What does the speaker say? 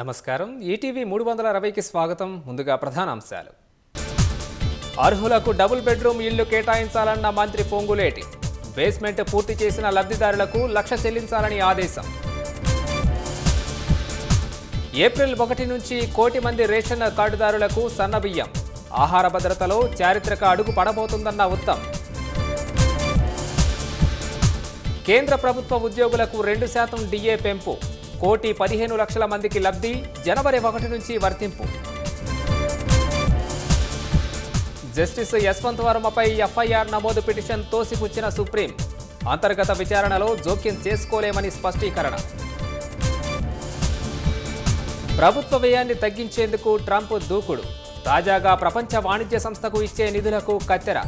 నమస్కారం. ఈటీవీ 360కి స్వాగతం. ముందుగా ప్రధానాంశాలు. అర్హులకు డబుల్ బెడ్రూమ్ ఇళ్లు కేటాయించాలన్న మంత్రి పొంగులేటి. బేస్మెంట్ పూర్తి చేసిన లబ్ధిదారులకు 1,00,000 చెల్లించాలని ఆదేశం. ఏప్రిల్ 1 నుంచి 1 కోటి మంది రేషన్ కార్డుదారులకు సన్నబియ్యం. ఆహార భద్రతలో చారిత్రక అడుగు పడబోతుందన్న ఉత్తమ్. కేంద్ర ప్రభుత్వ ఉద్యోగులకు 2% డిఏ పెంపు. 1,15,00,000 మందికి లబ్ధి. జనవరి 1 నుంచి వర్తింపు. జస్టిస్ యశ్వంత్ వర్మపై ఎఫ్ఐఆర్ నమోదు పిటిషన్ తోసిపుచ్చిన సుప్రీం. అంతర్గత విచారణలో జోక్యం చేసుకోలేమని స్పష్టీకరణ. ప్రభుత్వ వ్యయాన్ని తగ్గించేందుకు ట్రంప్ దూకుడు. తాజాగా ప్రపంచ వాణిజ్య సంస్థకు ఇచ్చే నిధులకు కత్తెర.